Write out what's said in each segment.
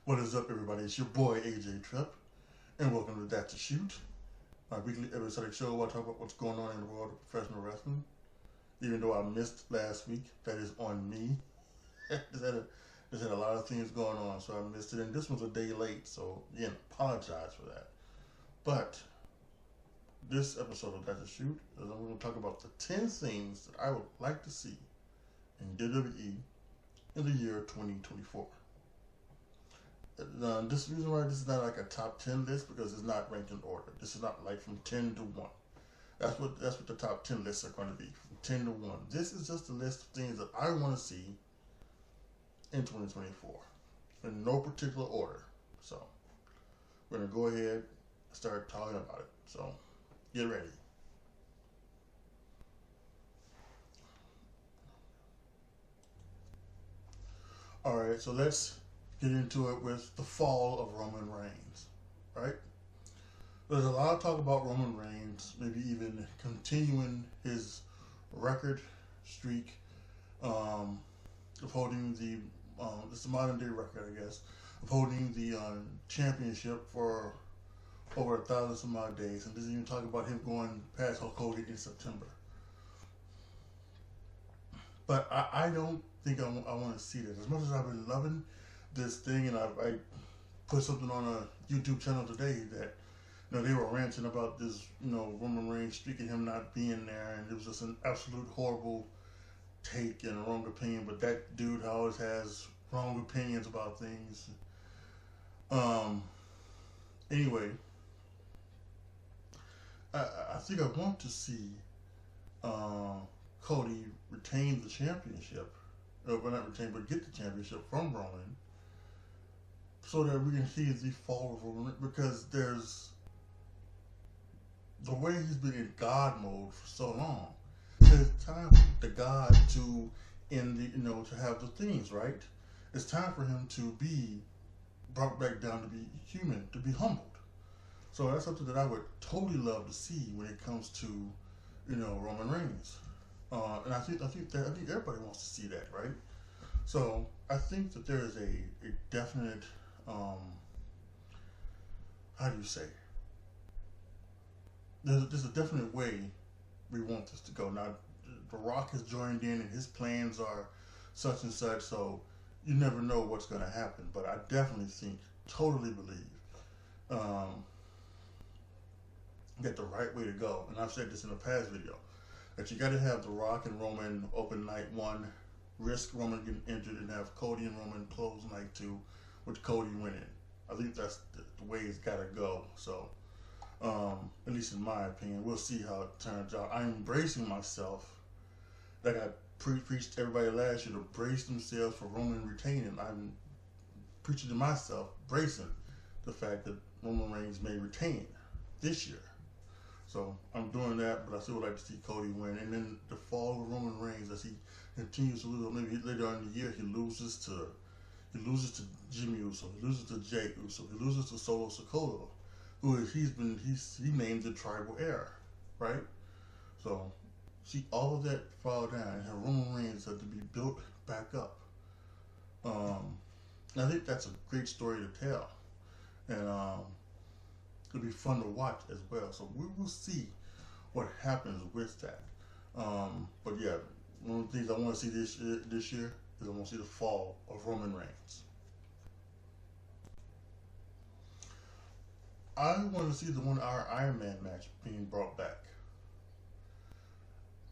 What is up, everybody? It's your boy AJTRIP, and welcome to That to Shoot, my weekly episodic show where I talk about what's going on in the world of professional wrestling. Even though I missed last week, that is on me. Just had a lot of things going on, so I missed it, and this one's a day late, so again, apologize for that. But this episode of That to Shoot is I'm going to talk about the 10 things that I would like to see in WWE in the year 2024. This reason why this is not like a top 10 list, because it's not ranked in order. This is not like from 10 to 1. That's what the top 10 lists are going to be, from 10 to 1. This is just a list of things that I want to see in 2024 in no particular order. So we're going to go ahead and start talking about it. So get ready. Alright, so let's get into it with the fall of Roman Reigns, right? There's a lot of talk about Roman Reigns, maybe even continuing his record streak of holding the, it's a modern day record, I guess, of holding the championship for over 1,000 some odd days, and doesn't even talk about him going past Hulk Hogan in September. But I don't think I want to see this. As much as I've been loving this thing, and I put something on a YouTube channel today that, you know, they were ranting about this, you know, Roman Reigns streak and him not being there, and it was just an absolute horrible take and a wrong opinion. But that dude always has wrong opinions about things. Anyway, I think I want to see Cody retain the championship, well, not retain, but get the championship from Roman, so that we can see the fall of Roman, because there's the way he's been in God mode for so long. It's time for the God to end the, you know, to have the things right. It's time for him to be brought back down to be human, to be humbled. So that's something that I would totally love to see when it comes to, you know, Roman Reigns. And I think everybody wants to see that, right? So I think that there is a definite, how do you say? There's a definite way we want this to go. Now, The Rock has joined in, and his plans are such and such, so you never know what's going to happen. But I definitely think, totally believe, that the right way to go, and I've said this in a past video, that you got to have The Rock and Roman open night 1, risk Roman getting injured, and have Cody and Roman close night 2, with Cody winning. I think that's the way it's got to go. So, at least in my opinion, we'll see how it turns out. I'm embracing myself, like I preached to everybody last year, to brace themselves for Roman retaining. I'm preaching to myself, bracing the fact that Roman Reigns may retain this year. So I'm doing that, but I still would like to see Cody win. And then the fall of Roman Reigns, as he continues to lose, maybe later on in the year he loses to Jimmy Uso, he loses to Jey Uso, he loses to Solo Sikoa, who he named the tribal heir, right? So see all of that fall down, and have Roman Reigns have to be built back up. And I think that's a great story to tell, and it'll be fun to watch as well. So we will see what happens with that. But yeah, one of the things I want to see this year is I want to see the fall of Roman Reigns. I want to see the 1 hour Iron Man match being brought back.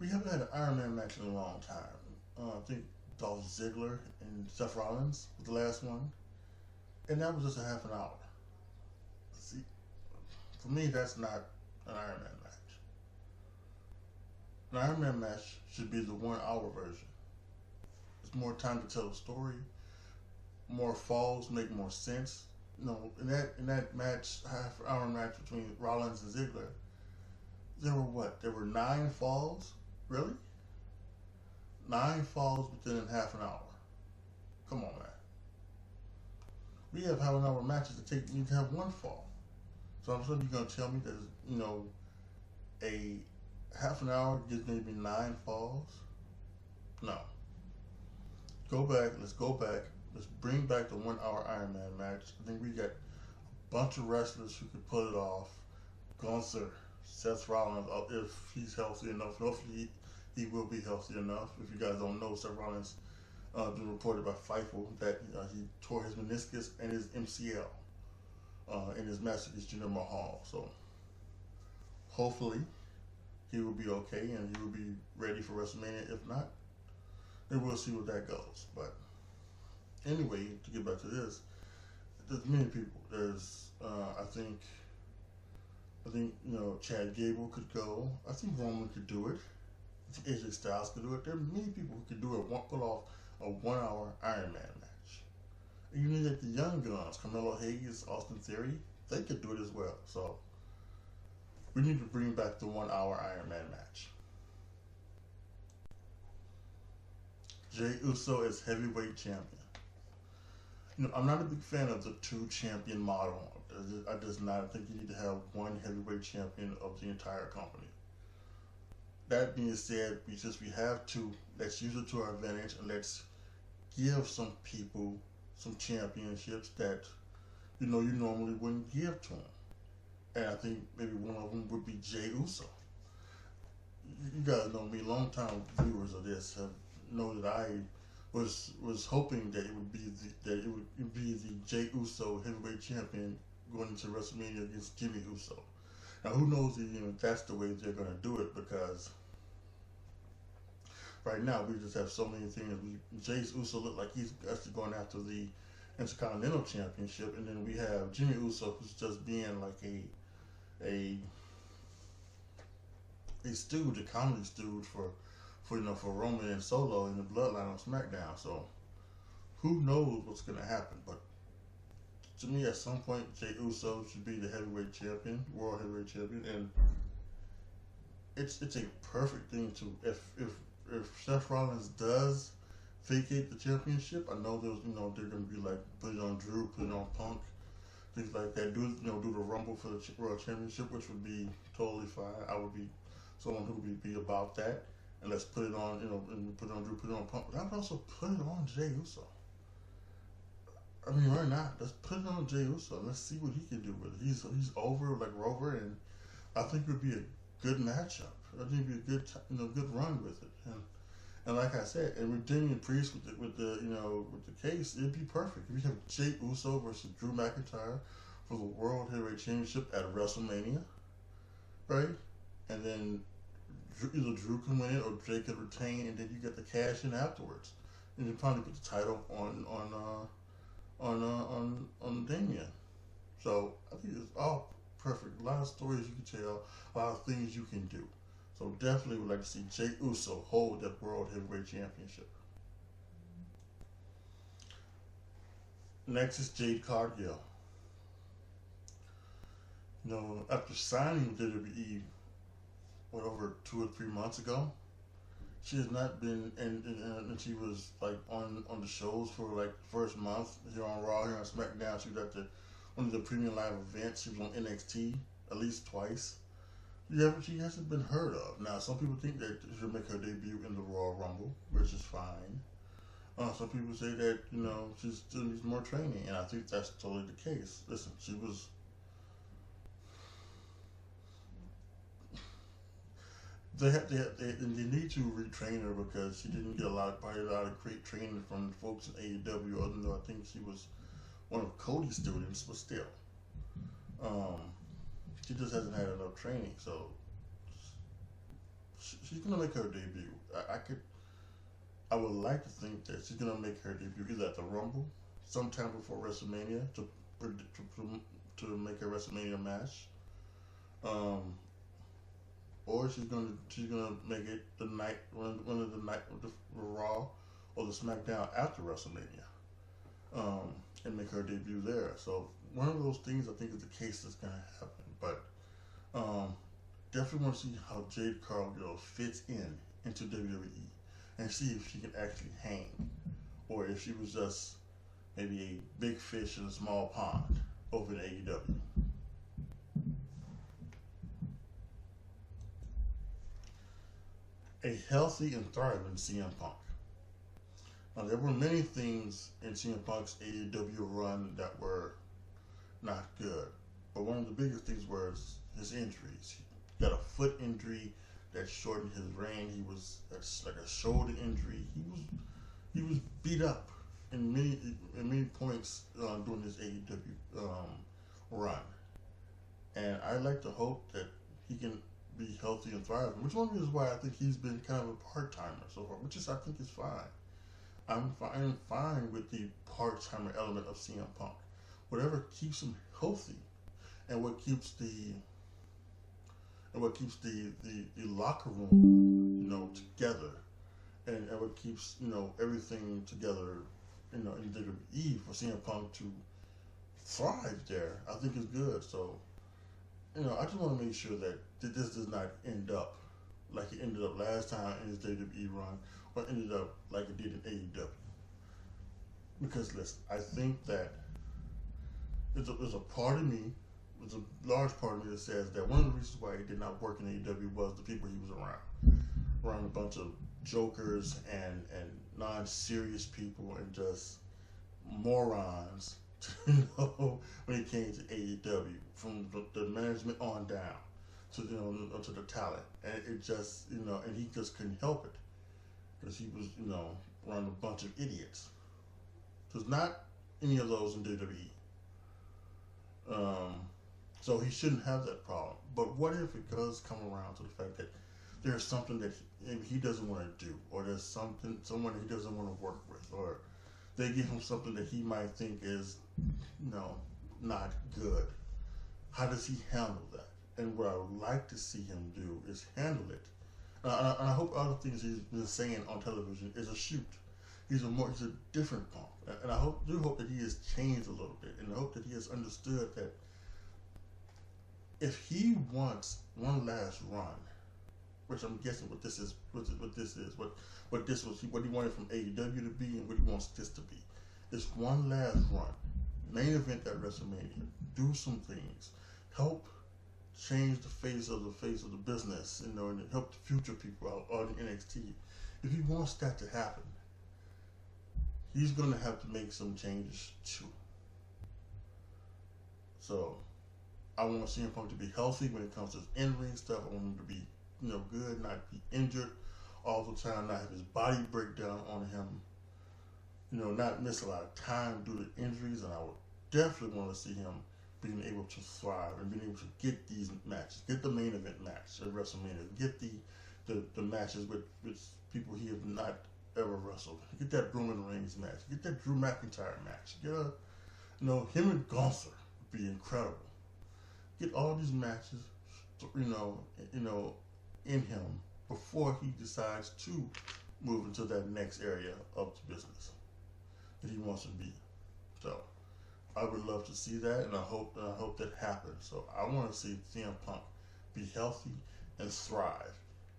We haven't had an Iron Man match in a long time. I think Dolph Ziggler and Seth Rollins was the last one, and that was just a half an hour. See, for me, that's not an Iron Man match. An Iron Man match should be the 1 hour version. It's more time to tell a story. More falls make more sense. You know, in that match, half hour match between Rollins and Ziggler, there were what? There were 9 falls? Really? 9 falls within half an hour. Come on, man. We have half an hour matches that need to have 1 fall. So I'm sure you're gonna tell me that, you know, a half an hour gives maybe 9 falls? No. Go back, let's go back, Let's bring back the 1 hour Iron Man match. I think we got a bunch of wrestlers who could pull it off. Gunther, Seth Rollins, if he's healthy enough. Hopefully he will be healthy enough. If you guys don't know, Seth Rollins been reported by Fightful that he tore his meniscus and his MCL in his match against Jinder Mahal. So hopefully he will be okay and he will be ready for WrestleMania. If not, then we'll see where that goes. But anyway, to get back to this, there's many people. There's I think Chad Gable could go. I think Roman could do it. I think AJ Styles could do it. There are many people who could do it. Pull off a 1 hour Iron Man match. And you need like the young guns, Carmelo Hayes, Austin Theory. They could do it as well. So we need to bring back the 1 hour Iron Man match. Jey Uso as heavyweight champion. I'm not a big fan of the 2 champion model. I just not think you need to have 1 heavyweight champion of the entire company. That being said, since we have 2, let's use it to our advantage and let's give some people some championships that you normally wouldn't give to them. And I think maybe one of them would be Jey Uso. You guys know me, long-time viewers of this know that I was hoping that it would be the Jey Uso heavyweight champion going into WrestleMania against Jimmy Uso. Now, who knows if that's the way they're going to do it, because right now we just have so many things. Jey Uso look like he's actually going after the Intercontinental Championship, and then we have Jimmy Uso, who's just being like a stooge, a comedy stooge for Roman and Solo in the Bloodline on SmackDown. So who knows what's going to happen? But to me, at some point, Jey Uso should be the heavyweight champion, world heavyweight champion, and it's a perfect thing to if Seth Rollins does vacate the championship. I know they're going to be like, put it on Drew, put it on Punk, things like that. Do the Rumble for the World Championship, which would be totally fine. I would be someone who would be about that. And let's put it on, and put it on Drew, put it on Punk. But I would also put it on Jey Uso. I mean, why not? Let's put it on Jey Uso. Let's see what he can do with it. He's over like Rover, and I think it would be a good matchup. I think it'd be a good run with it. And like I said, and with Damian Priest with the case, it'd be perfect. We have Jey Uso versus Drew McIntyre for the World Heavyweight Championship at WrestleMania, right? And then either Drew can win it or Jey could retain, and then you get the cash in afterwards. And you probably put the title on Damian. So I think it's all perfect. A lot of stories you can tell, a lot of things you can do. So definitely would like to see Jey Uso hold that World Heavyweight Championship. Next is Jade Cargill. After signing with WWE, over 2 or 3 months ago, she has not been, and she was like on the shows for like the first month here on Raw, here on SmackDown. She was at one of the premium live events. She was on NXT at least twice. Yeah, but she hasn't been heard of. Now, some people think that she'll make her debut in the Royal Rumble, which is fine. Some people say that she still needs more training, and I think that's totally the case. Listen, she was. They need to retrain her because she didn't get a lot of great training from folks in AEW. Other than I think she was one of Cody's students, but still, she just hasn't had enough training. So she's gonna make her debut. I would like to think that she's gonna make her debut either at the Rumble, sometime before WrestleMania, to make her WrestleMania match. Or she's gonna make it the night one of the night of the Raw or the SmackDown after WrestleMania, and make her debut there. So one of those things I think is the case that's gonna happen. But definitely want to see how Jade Cargill fits into WWE and see if she can actually hang, or if she was just maybe a big fish in a small pond over in AEW. A healthy and thriving CM Punk. Now, there were many things in CM Punk's AEW run that were not good, but one of the biggest things was his injuries. He got a foot injury that shortened his reign. He was like a shoulder injury. He was beat up in many points during his AEW run, and I like to hope that he can be healthy and thriving. Which one is why I think he's been kind of a part timer so far, which is I think is fine. I'm fine with the part timer element of CM Punk. Whatever keeps him healthy, and what keeps the locker room, together, and what keeps everything together, in WWE for CM Punk to thrive there, I think is good. So, I just want to make sure that this does not end up like it ended up last time in his WWE run, or ended up like it did in AEW. Because listen, I think that there's a part of me, there's a large part of me that says that one of the reasons why he did not work in AEW was the people he was around a bunch of jokers and non-serious people and just morons, when it came to AEW, from the management on down to to the talent, and it just and he just couldn't help it because he was around a bunch of idiots. There's not any of those in WWE. So he shouldn't have that problem. But what if it does come around to the fact that there's something that he doesn't want to do, or there's someone he doesn't want to work with, or they give him something that he might think is, not good. How does he handle that? And what I would like to see him do is handle it. And I hope other things he's been saying on television is a shoot. He's a different Punk, and I do hope that he has changed a little bit, and I hope that he has understood that if he wants one last run, which I'm guessing what he wanted from AEW to be, and what he wants this to be, is one last run, main event at WrestleMania, do some things, help change the face of the business, and help the future people out on NXT. If he wants that to happen, he's going to have to make some changes too. So, I want CM Punk to be healthy when it comes to his in-ring stuff. I want him to be, good, not be injured all the time, not have his body break down on him, not miss a lot of time due to injuries. And I would definitely want to see him being able to thrive and being able to get these matches, get the main event match at WrestleMania, get the matches with people he have not ever wrestled. Get that Roman Reigns match. Get that Drew McIntyre match. Get him and Gunther would be incredible. Get all these matches, in him before he decides to move into that next area of the business that he wants to be. So I would love to see that, and I hope that happens. So I want to see CM Punk be healthy and thrive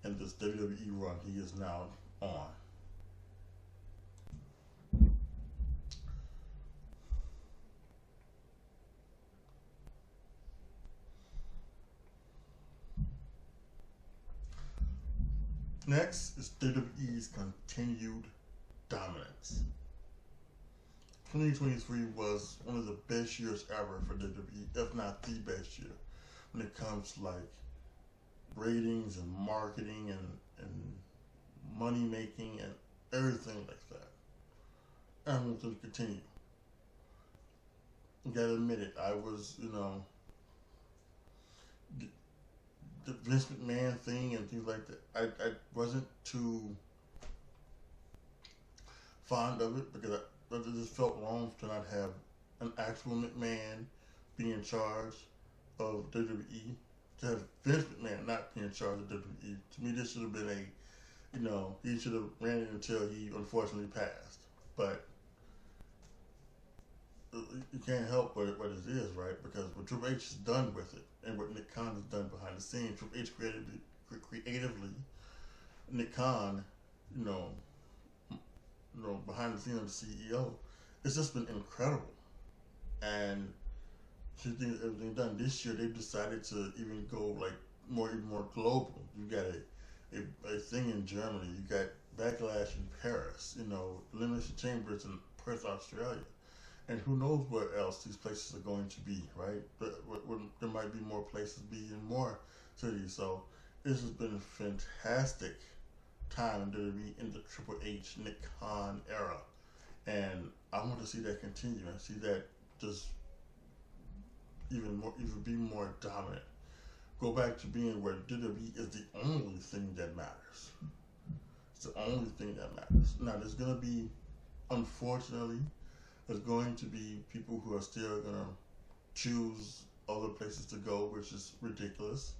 in this WWE run he is now on. Next is WWE's continued dominance. 2023 was one of the best years ever for WWE, if not the best year, when it comes to ratings and marketing and money making and everything like that. And I want them to continue. You gotta admit it, I was, the Vince McMahon thing and things like that, I wasn't too fond of it because it just felt wrong to not have an actual McMahon be in charge of WWE. To have Vince McMahon not be in charge of WWE, to me this should have been he should have ran it until he unfortunately passed. But you can't help what it is, right? Because what Triple H has done with it, and what Nick Khan has done behind the scenes, Triple H creatively, Nick Khan, behind the scenes of the CEO, it's just been incredible. And everything done this year, they've decided to even go even more global. You got a thing in Germany. You got Backlash in Paris, Elimination Chambers in Perth, Australia. And who knows where else these places are going to be, right? But there might be more places, be in more cities. So this has been a fantastic time in WWE in the Triple H Nick Khan era. And I want to see that continue and see that just even be more dominant. Go back to being where WWE is the only thing that matters. It's the only thing that matters. Now, there's going to be, unfortunately, there's going to be people who are still going to choose other places to go, which is ridiculous,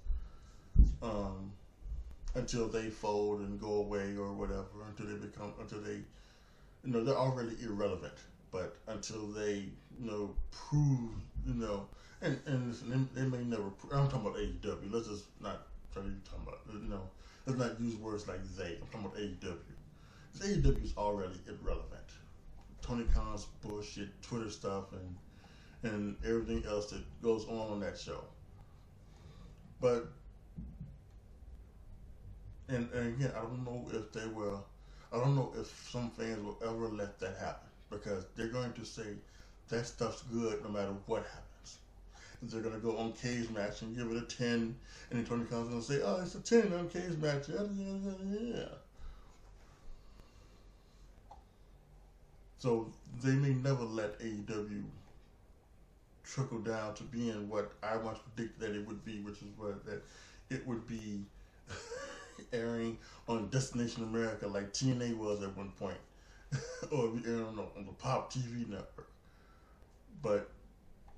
until they fold and go away or whatever, until they, they're already irrelevant. But until they, prove, and listen, they may never. I'm talking about AEW. Let's just not try to talk about. Let's not use words like they. I'm talking about AEW. Because AEW is already irrelevant. Tony Khan's bullshit, Twitter stuff, and everything else that goes on that show. But and again, I don't know if they will. I don't know if some fans will ever let that happen, because they're going to say that stuff's good no matter what happens. They're going to go on Cage Match and give it a 10, and then Tony Khan's going to say, oh, it's a 10 on Cage Match. Yeah. So they may never let AEW trickle down to being what I once predicted that it would be, which is that it would be airing on Destination America like TNA was at one point, or on the Pop TV network. But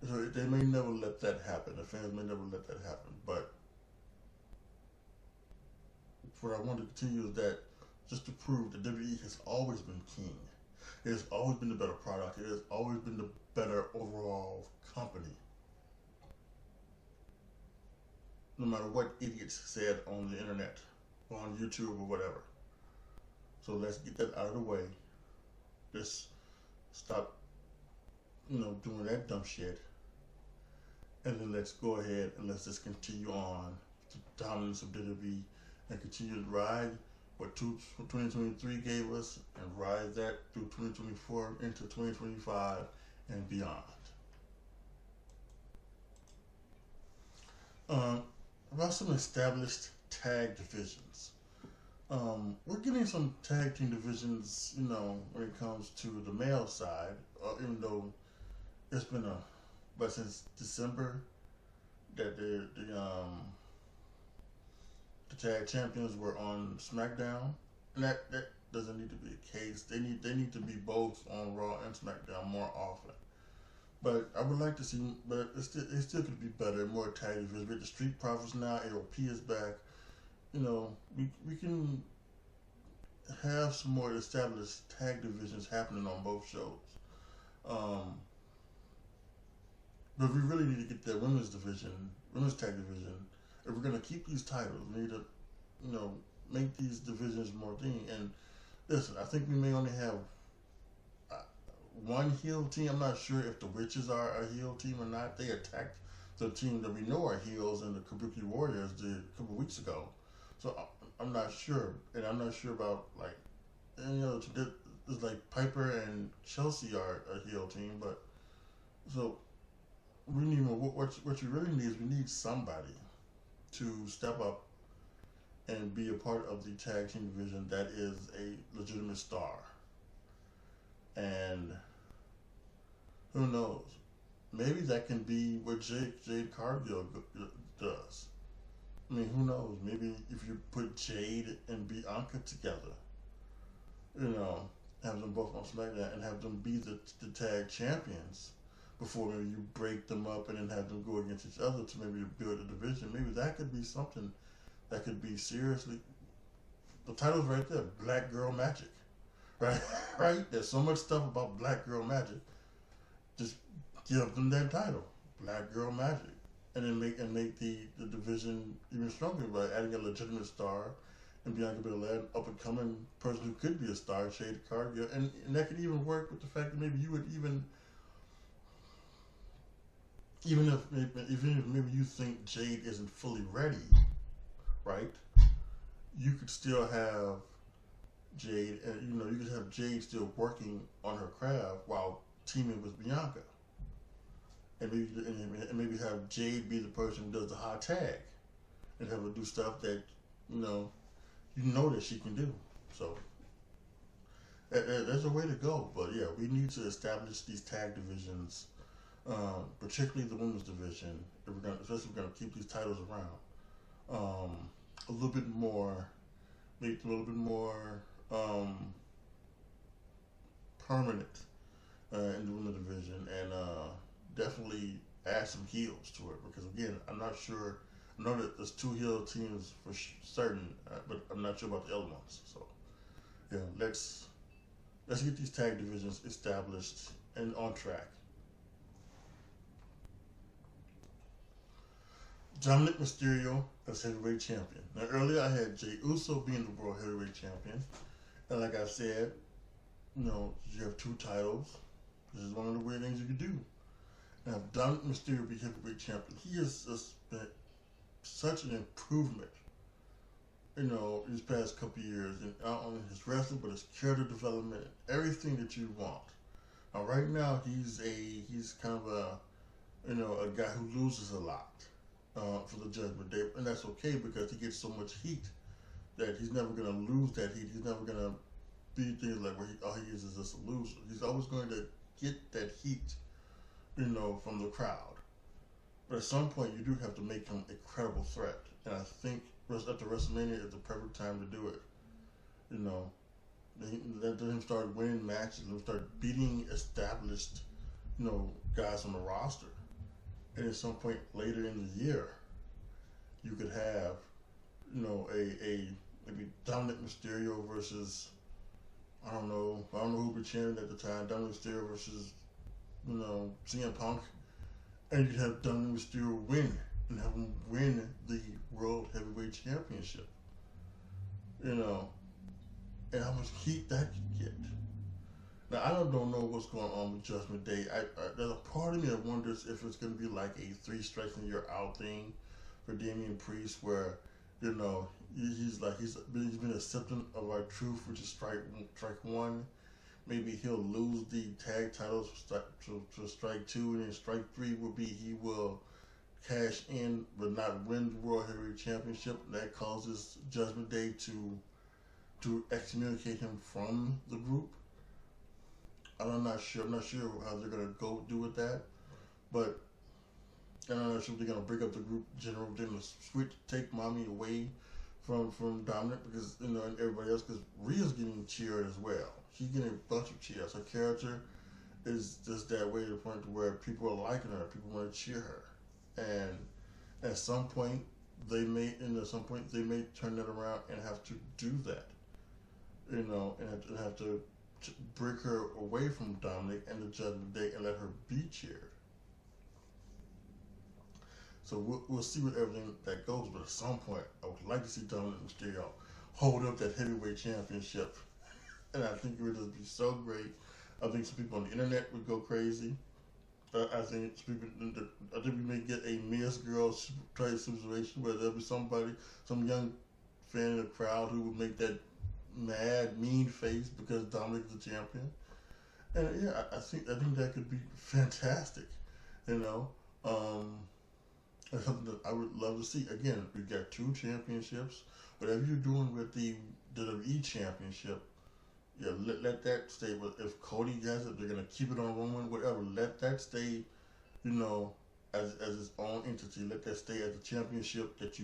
so they may never let that happen. The fans may never let that happen. But what I want to continue is that just to prove that WWE has always been king. It has always been the better product. It has always been the better overall company. No matter what idiots said on the internet or on YouTube or whatever. So let's get that out of the way. Let's stop, doing that dumb shit. And then let's go ahead and let's just continue on the dominance of WWE and continue to ride what 2023 gave us and ride that through 2024 into 2025 and beyond. About some established tag divisions. We're getting some tag team divisions, when it comes to the male side, even though it's been but since December that the tag champions were on SmackDown, and that doesn't need to be the case. They need to be both on Raw and SmackDown more often. But I would like to see, but it still could be better, more tag divisions. With the Street Profits now, AOP is back. We can have some more established tag divisions happening on both shows. But we really need to get that women's tag division. If we're going to keep these titles, we need to, make these divisions more thing. And listen, I think we may only have one heel team. I'm not sure if the Witches are a heel team or not. They attacked the team that we know are heels in the Kabuki Warriors a couple weeks ago. So I'm not sure. And I'm not sure about, it's like Piper and Chelsea are a heel team. But, so we need more. What you really need is we need somebody to step up and be a part of the tag team division that is a legitimate star. And who knows? Maybe that can be what Jade Cargill does. I mean, who knows? Maybe if you put Jade and Bianca together, have them both on SmackDown and have them be the tag champions before maybe you break them up and then have them go against each other to maybe build a division. Maybe that could be something that could be seriously. The title's right there, Black Girl Magic, right? Right? There's so much stuff about Black Girl Magic. Just give them that title, Black Girl Magic, and then make the division even stronger by adding a legitimate star and Bianca Belair, up and coming person who could be a star, Jade Cargill, and that could even work with the fact that maybe you would even if maybe you think Jade isn't fully ready, right? You could still have Jade, and you know, you could have Jade still working on her craft while teaming with Bianca, and maybe have Jade be the person who does the high tag, and have her do stuff that you know that she can do. So there's a way to go, but yeah, we need to establish these tag divisions, particularly the women's division, if we're gonna, especially if we're gonna keep these titles around. A little bit more, make them a little bit more permanent in the women's division, and definitely add some heels to it. Because again, I'm not sure. I know that there's 2 heel teams for certain, but I'm not sure about the other ones. So yeah, let's get these tag divisions established and on track. Dominic Mysterio as heavyweight champion. Now earlier I had Jey Uso being the world heavyweight champion, and like I said, you have 2 titles. This is one of the weird things you can do. Now if Dominic Mysterio be heavyweight champion, he has just been such an improvement, these past couple years, and not only his wrestling but his character development, everything that you want. Now right now he's kind of a guy who loses a lot for the Judgment Day, and that's okay because he gets so much heat that he's never going to lose that heat. He's never going to be things like where all he is just a loser. He's always going to get that heat, from the crowd. But at some point, you do have to make him a credible threat, and I think after WrestleMania is the perfect time to do it. Let him start winning matches, let him start beating established, guys on the roster. And at some point later in the year, you could have, a maybe Dominic Mysterio versus, I don't know who would be champion at the time, Dominic Mysterio versus, CM Punk, and you'd have Dominic Mysterio win and have him win the World Heavyweight Championship. And how much heat that could get. Now, I don't know what's going on with Judgment Day. There's a part of me that wonders if it's going to be like a 3 strikes and you're out thing for Damian Priest, where he's been accepting of our truth, which is strike 1. Maybe he'll lose the tag titles to strike 2, and then strike 3 will be he will cash in but not win the World Heavyweight Championship. That causes Judgment Day to excommunicate him from the group. I'm not sure how they're gonna go do with that, but I'm not sure if they're gonna break up the group. They're gonna take Mommy away from Dominic, because and everybody else, because Rhea's getting cheered as well. She's getting a bunch of cheers. Her character is just that way to the point to where people are liking her. People want to cheer her, and at some point they may turn that around and have to do that, and have to break her away from Dominic and the Judgment Day and let her be cheered. So we'll see where everything that goes, but at some point I would like to see Dominic Mysterio hold up that heavyweight championship, and I think it would just be so great. I think some people on the internet would go crazy. I think we may get a Miss Girls type situation where there'll be some young fan in the crowd who would make that mad, mean face because Dominic is the champion. And yeah, I think that could be fantastic. That's something that I would love to see. Again, we got 2 championships. Whatever you're doing with the WWE championship, yeah, let that stay. But if Cody has it, they're gonna keep it on Roman. Whatever, let that stay. As its own entity. Let that stay as a championship that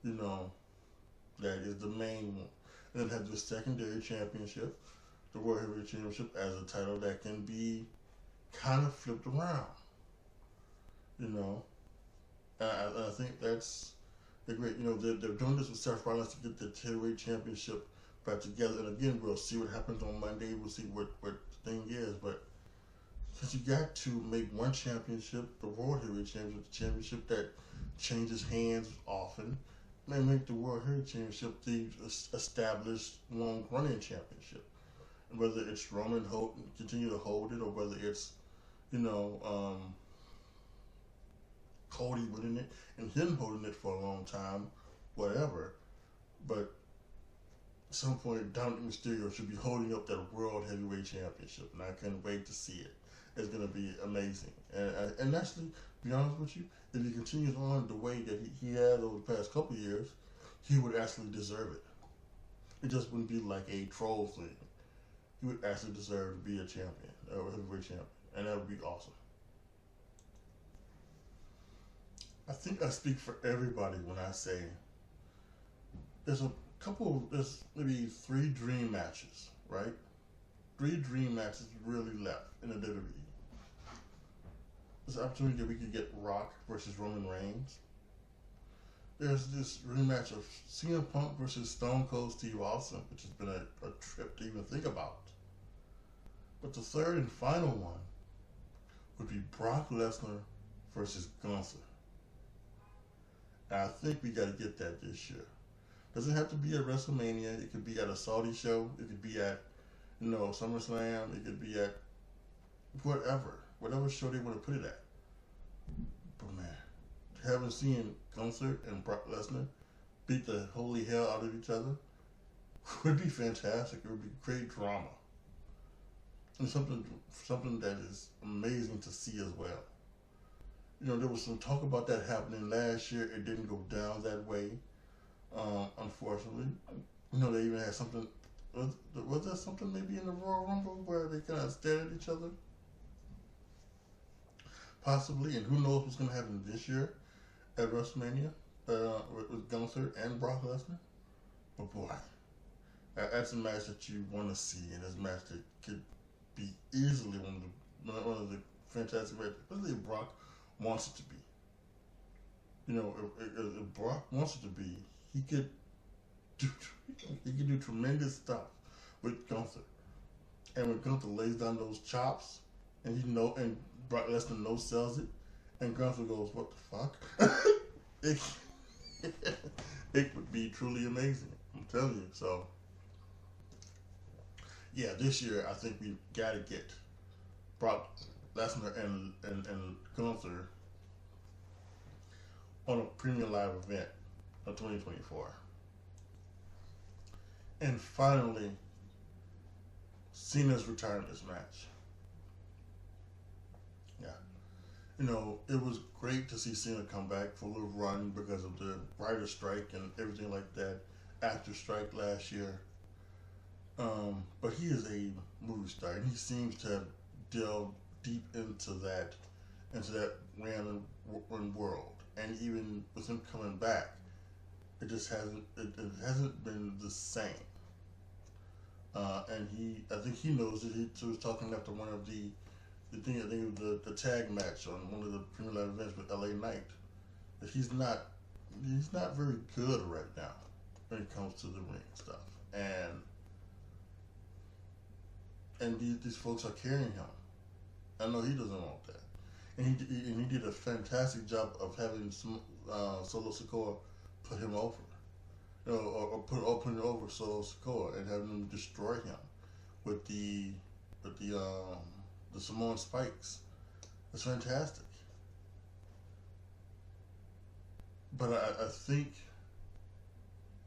that is the main one. And then have the secondary championship, the World Heavyweight Championship, as a title that can be kind of flipped around. I think that's great. They're doing this with Seth Rollins to get the heavyweight championship back together. And again, we'll see what happens on Monday. We'll see what the thing is. But since you got to make one championship, the World Heavyweight Championship, the championship that changes hands often, and make the World Heavyweight Championship the established long-running championship. And whether it's Roman continue to hold it, or whether it's Cody winning it and him holding it for a long time, whatever. But some point, Dominic Mysterio should be holding up that World Heavyweight Championship, and I can't wait to see it. It's going to be amazing. And actually, to be honest with you, if he continues on the way that he had over the past couple of years, he would actually deserve it. It just wouldn't be like a troll thing. He would actually deserve to be a champion, a heavyweight champion, and that would be awesome. I think I speak for everybody when I say there's maybe 3 dream matches, right? 3 dream matches really left in the WWE. There's an opportunity that we could get Rock versus Roman Reigns. There's this rematch of CM Punk versus Stone Cold Steve Austin, which has been a trip to even think about. But the third and final one would be Brock Lesnar versus Gunther. And I think we got to get that this year. Doesn't have to be at WrestleMania. It could be at a Saudi show. It could be at, SummerSlam. It could be at whatever show they want to put it at. But man, having seen Gunther and Brock Lesnar beat the holy hell out of each other would be fantastic. It would be great drama. And something that is amazing to see as well. There was some talk about that happening last year. It didn't go down that way, unfortunately. They even had something. Was there something maybe in the Royal Rumble where they kind of stared at each other? Possibly, and who knows what's going to happen this year at WrestleMania with Gunther and Brock Lesnar. But boy, that's a match that you want to see, and it's a match that could be easily one of the fantastic matches, especially if Brock wants it to be. If Brock wants it to be, he could do tremendous stuff with Gunther. And when Gunther lays down those chops, and and Brock Lesnar no-sells it, and Gunther goes, "What the fuck?" it would be truly amazing. I'm telling you. So, yeah, this year I think we've got to get Brock Lesnar and Gunther on a premium live event of 2024. And finally, Cena's retirement match. Yeah. It was great to see Cena come back for a little run because of the writer's strike and everything like that, actor strike last year. But he is a movie star, and he seems to have delved deep into that random world. And even with him coming back, it just hasn't been the same. And I think he knows that he was talking after one of the tag match on one of the premium live events with LA Knight, that he's not very good right now when it comes to the ring stuff. And these folks are carrying him. I know he doesn't want that. And he did a fantastic job of having Solo Sikoa put him over, or putting over Solo Sikoa and having him destroy him with the Samoan spikes. It's fantastic. But I think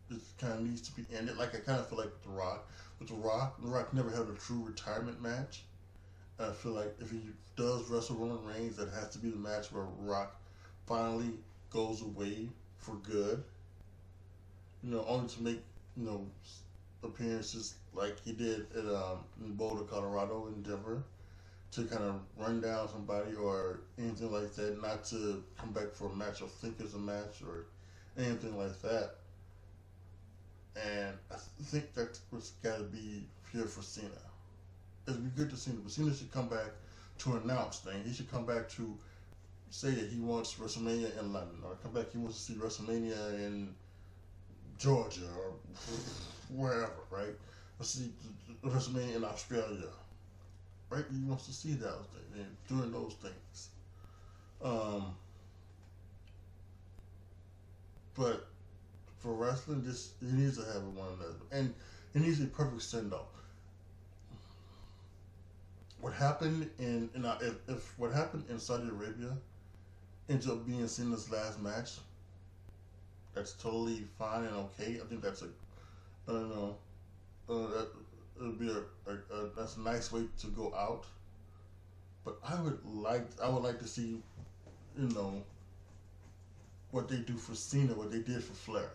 this kind of needs to be ended. Like I kind of feel like with The Rock. With The Rock never had a true retirement match. I feel like if he does wrestle Roman Reigns, that has to be the match where Rock finally goes away for good. Only to make, appearances like he did in Boulder, Colorado, and Denver, to kind of run down somebody or anything like that, not to come back for a match or think it's a match or anything like that. And I think that's what's got to be here for Cena. It'd be good to see him, but Cena should come back to announce things. He should come back to say that he wants WrestleMania in London, or come back he wants to see WrestleMania in Georgia or wherever, right? Let's see WrestleMania in Australia, right? He wants to see those things and doing those things. But for wrestling, he needs to have one another, and he needs a perfect send-off. What happened if what happened in Saudi Arabia ends up being Cena's last match, that's totally fine and okay. I think that's it'll be that's a nice way to go out. But I would like to see, you know, what they do for Cena, what they did for Flair,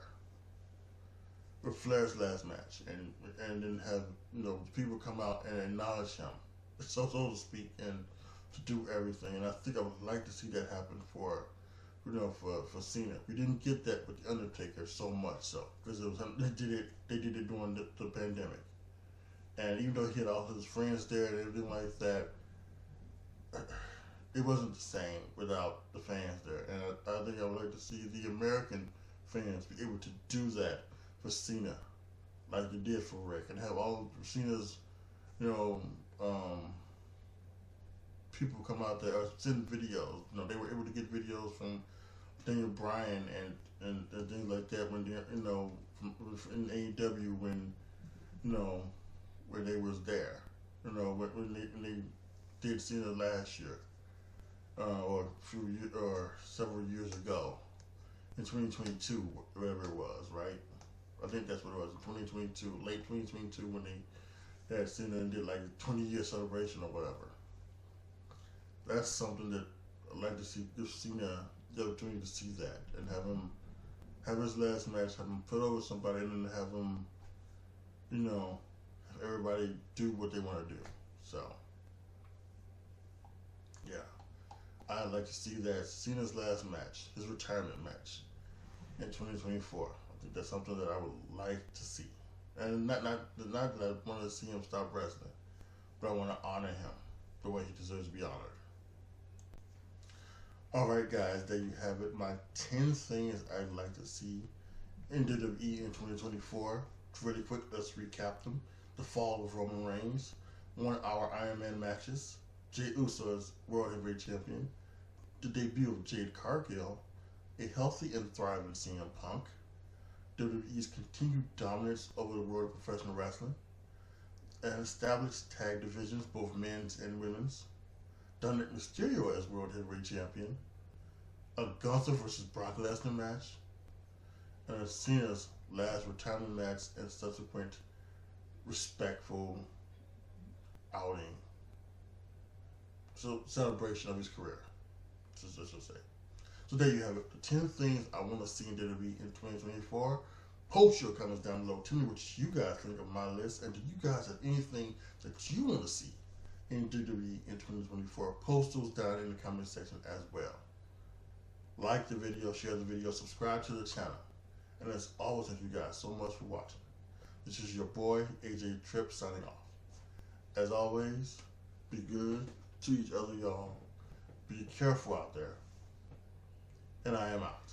with Flair's last match, and then have, you know, people come out and acknowledge him, so to speak, and to do everything. And I think I would like to see that happen for, you know, for Cena. We didn't get that with the Undertaker so much, so because they did it during the pandemic, and even though he had all his friends there and everything like that, it wasn't the same without the fans there. And I think I would like to see the American fans be able to do that for Cena, like they did for Rick, and have all of Cena's, you know, people come out there or send videos. You know, they were able to get videos from Daniel Bryan and things like that when they, you know, in AEW when, you know, where they was there, you know, when they did Cena last year, or several years ago, in 2022, whatever it was, right? I think that's what it was, 2022, late 2022, when they had Cena and did like a 20-year celebration or whatever. That's something that I'd like to see, give Cena the opportunity to see that, and have him have his last match, have him put over somebody, and then have him, you know, have everybody do what they want to do. So, yeah, I'd like to see that Cena's last match, his retirement match, in 2024. I think that's something that I would like to see, and not that I want to see him stop wrestling, but I want to honor him the way he deserves to be honored. Alright guys, there you have it. My 10 things I'd like to see in WWE in 2024. Really quick, let's recap them. The fall of Roman Reigns, 1 hour Iron Man matches, Jey Uso as World Heavyweight Champion, the debut of Jade Cargill, a healthy and thriving CM Punk, WWE's continued dominance over the world of professional wrestling, and established tag divisions, both men's and women's, Dominic Mysterio as World Heavyweight Champion, a Gunther versus Brock Lesnar match, and a Cena's last retirement match and subsequent respectful outing. So, celebration of his career, just say. So there you have it. The 10 things I want to see in WWE in 2024. Post your comments down below. Tell me what you guys think of my list, and do you guys have anything that you want to see in WWE in 2024? Post those down in the comment section as well. Like the video, share the video, subscribe to the channel. And as always, thank you guys so much for watching. This is your boy, AJTRIP, signing off. As always, be good to each other, y'all. Be careful out there. And I am out.